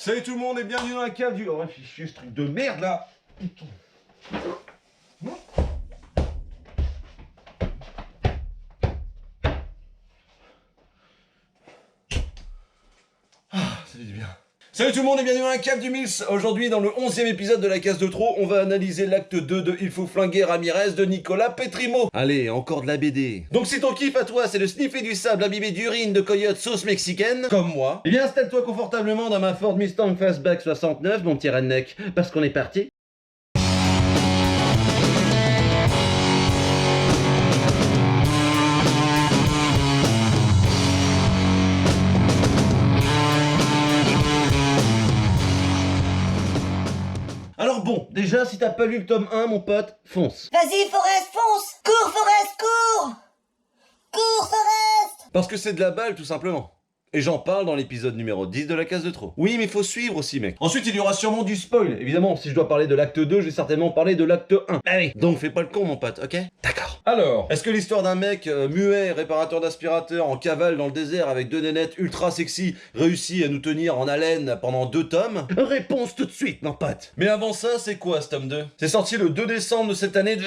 Salut tout le monde et bienvenue dans la cave du... Oh, fichier, ce truc de merde là. Putain. Ah, ça fait du bien. Salut tout le monde et bienvenue dans la cave du Mills. Aujourd'hui, dans le 11e épisode de la case de trop, on va analyser l'acte 2 de Il faut flinguer Ramirez de Nicolas Pétrimo. Allez, encore de la BD. Donc si ton kiff à toi, c'est de sniffer du sable imbibé d'urine de coyote sauce mexicaine, comme moi, eh bien installe-toi confortablement dans ma Ford Mustang Fastback 69, mon petit redneck, parce qu'on est parti. Alors bon, déjà, si t'as pas lu le tome 1, mon pote, fonce. Vas-y, Forest, fonce! Cours, Forest, cours! Cours, Forest! Parce que c'est de la balle, tout simplement. Et j'en parle dans l'épisode numéro 10 de la case de trop. Oui, mais faut suivre aussi, mec. Ensuite, il y aura sûrement du spoil. Évidemment, si je dois parler de l'acte 2, je vais certainement parler de l'acte 1. Ah oui. Donc fais pas le con, mon pote, ok? D'accord. Alors, est-ce que l'histoire d'un mec muet, réparateur d'aspirateur, en cavale dans le désert avec deux nénettes ultra sexy, réussit à nous tenir en haleine pendant 2 tomes? Réponse tout de suite, mon pote. Mais avant ça, c'est quoi ce tome 2? C'est sorti le 2 décembre de cette année de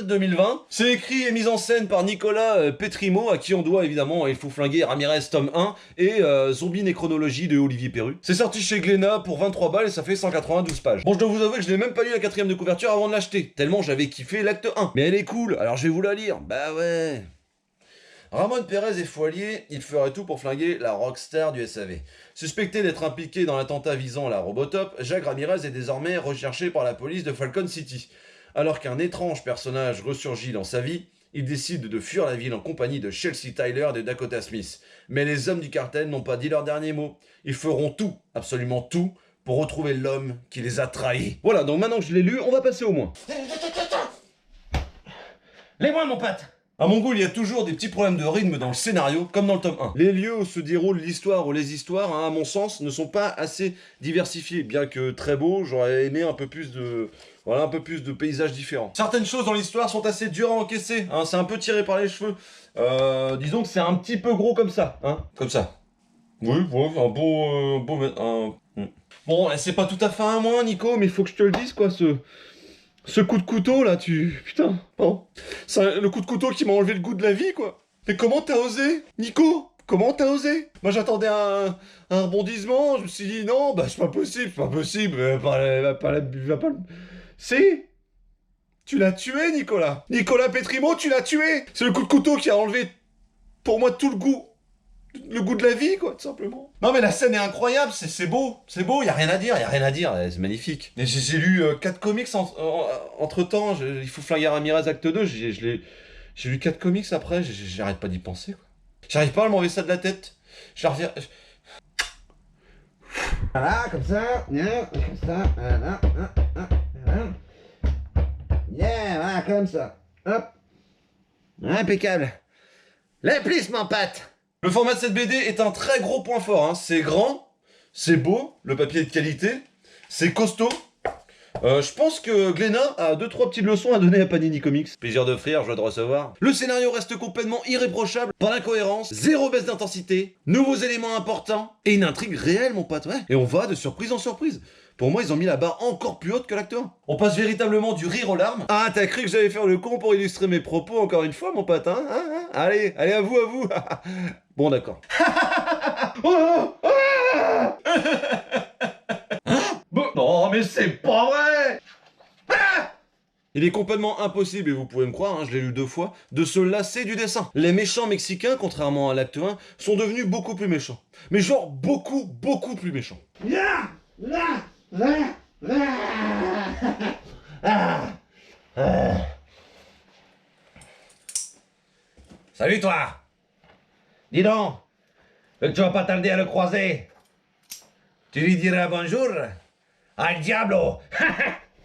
2020. C'est écrit et mis en scène par Nicolas Pétrimo, à qui on doit évidemment Il faut flinguer Ramirez tome 1, et Zombie Néchronologie de Olivier Perru. C'est sorti chez Glénat pour 23 balles et ça fait 192 pages. Bon, je dois vous avouer que je n'ai même pas lu la 4ème de couverture avant de l'acheter, tellement j'avais kiffé l'acte 1. Mais elle est cool, alors je vais vous la lire. Bah ouais. Ramon Pérez est foilier, il ferait tout pour flinguer la rockstar du SAV. Suspecté d'être impliqué dans l'attentat visant la Robotop, Jacques Ramirez est désormais recherché par la police de Falcon City. Alors qu'un étrange personnage ressurgit dans sa vie, il décide de fuir la ville en compagnie de Chelsea Tyler et de Dakota Smith. Mais les hommes du cartel n'ont pas dit leur dernier mot. Ils feront tout, absolument tout, pour retrouver l'homme qui les a trahis. Voilà, donc maintenant que je l'ai lu, on va passer au moins. Les moins, mon pote. À mon goût, il y a toujours des petits problèmes de rythme dans le scénario, comme dans le tome 1. Les lieux où se déroule l'histoire ou les histoires, hein, à mon sens, ne sont pas assez diversifiés. Bien que très beaux, j'aurais aimé un peu plus de... Voilà, un peu plus de paysages différents. Certaines choses dans l'histoire sont assez dures à encaisser, hein, c'est un peu tiré par les cheveux. Disons que c'est un petit peu gros comme ça, hein. Comme ça. Oui, un beau... Bon, c'est pas tout à fait un moins, Nico, mais il faut que je te le dise, quoi, ce coup de couteau, là, Putain, bon. C'est le coup de couteau qui m'a enlevé le goût de la vie, quoi. Mais comment t'as osé, Nico? Comment t'as osé? Moi j'attendais un rebondissement, je me suis dit non, bah c'est pas possible, Si? Tu l'as tué, Nicolas. Nicolas Pétrimo, tu l'as tué. C'est le coup de couteau qui a enlevé, pour moi, tout le goût de la vie, quoi, tout simplement. Non mais la scène est incroyable, c'est beau, y a rien à dire, c'est magnifique. Et j'ai lu 4 comics entre temps, Il faut flinguer Ramirez acte 2, j'ai lu 4 comics après, j'arrête pas d'y penser, quoi. J'arrive pas à m'enlever ça de la tête. Je reviens... Voilà, comme ça, voilà. Yeah, voilà, comme ça. Hop. Impeccable. La plus, mon pote. Le format de cette BD est un très gros point fort, hein. C'est grand, c'est beau, le papier est de qualité, c'est costaud. Je pense que Glénat a 2-3 petites leçons à donner à Panini Comics. Plaisir d'offrir, joie de recevoir. Le scénario reste complètement irréprochable, pas d'incohérence, zéro baisse d'intensité, nouveaux éléments importants, et une intrigue réelle, mon pote, ouais. Et on va de surprise en surprise. Pour moi, ils ont mis la barre encore plus haute que l'acte 1. On passe véritablement du rire aux larmes. Ah, t'as cru que j'allais faire le con pour illustrer mes propos encore une fois, mon pote, hein, Allez, à vous. Bon, d'accord. Bon, non, mais c'est pas vrai! Il est complètement impossible, et vous pouvez me croire, hein, je l'ai lu 2 fois, de se lasser du dessin. Les méchants mexicains, contrairement à l'acte 1, sont devenus beaucoup plus méchants. Mais genre beaucoup plus méchants. Salut, toi. Dis donc, vu que tu vas pas tarder à le croiser, tu lui diras bonjour? Al diablo.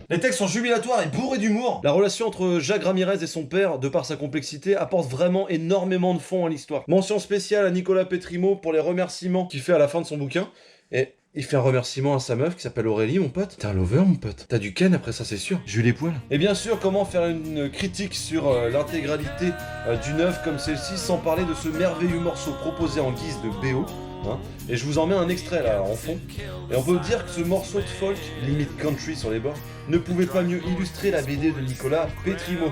Les textes sont jubilatoires et bourrés d'humour. La relation entre Jacques Ramirez et son père, de par sa complexité, apporte vraiment énormément de fond à l'histoire. Mention spéciale à Nicolas Pétrimo pour les remerciements qu'il fait à la fin de son bouquin. Et il fait un remerciement à sa meuf qui s'appelle Aurélie, mon pote. T'es un lover, mon pote. T'as du ken après ça, c'est sûr. J'ai eu les poils. Et bien sûr, comment faire une critique sur l'intégralité d'une œuvre comme celle-ci sans parler de ce merveilleux morceau proposé en guise de BO hein, et je vous en mets un extrait là en fond. Et on peut dire que ce morceau de folk, limite country sur les bords, ne pouvait pas mieux illustrer la BD de Nicolas Petrimo.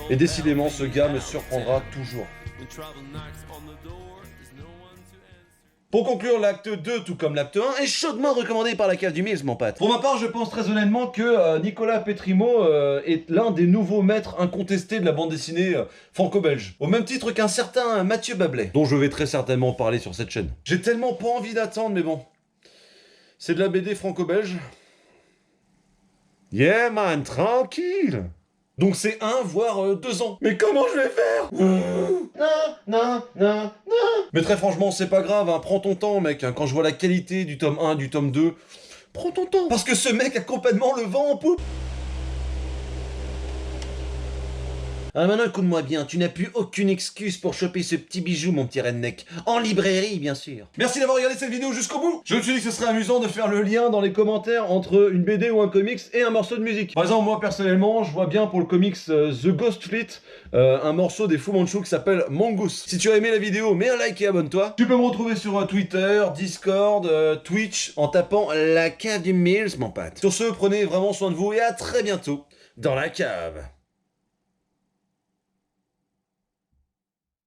Et décidément, ce gars me surprendra toujours. Pour conclure, l'acte 2, tout comme l'acte 1, est chaudement recommandé par la cave du Mills, mon pote. Pour ma part, je pense très honnêtement que Nicolas Petrimo est l'un des nouveaux maîtres incontestés de la bande dessinée franco-belge. Au même titre qu'un certain Mathieu Bablet, dont je vais très certainement parler sur cette chaîne. J'ai tellement pas envie d'attendre, mais bon. C'est de la BD franco-belge. Yeah man, tranquille. Donc c'est 1 voire 2 ans. Mais comment je vais faire? Non. Mais très franchement, c'est pas grave, hein. Prends ton temps, mec. Hein. Quand je vois la qualité du tome 1, du tome 2, prends ton temps. Parce que ce mec a complètement le vent en poupe. Ah maintenant écoute-moi bien, tu n'as plus aucune excuse pour choper ce petit bijou mon petit redneck. En librairie bien sûr. Merci d'avoir regardé cette vidéo jusqu'au bout. Je me suis dit que ce serait amusant de faire le lien dans les commentaires entre une BD ou un comics et un morceau de musique. Par exemple moi personnellement je vois bien pour le comics The Ghost Fleet un morceau des Fu Manchu qui s'appelle Mongoose. Si tu as aimé la vidéo, mets un like et abonne-toi. Tu peux me retrouver sur Twitter, Discord, Twitch en tapant la cave du Mills mon pote. Sur ce, prenez vraiment soin de vous et à très bientôt dans la cave.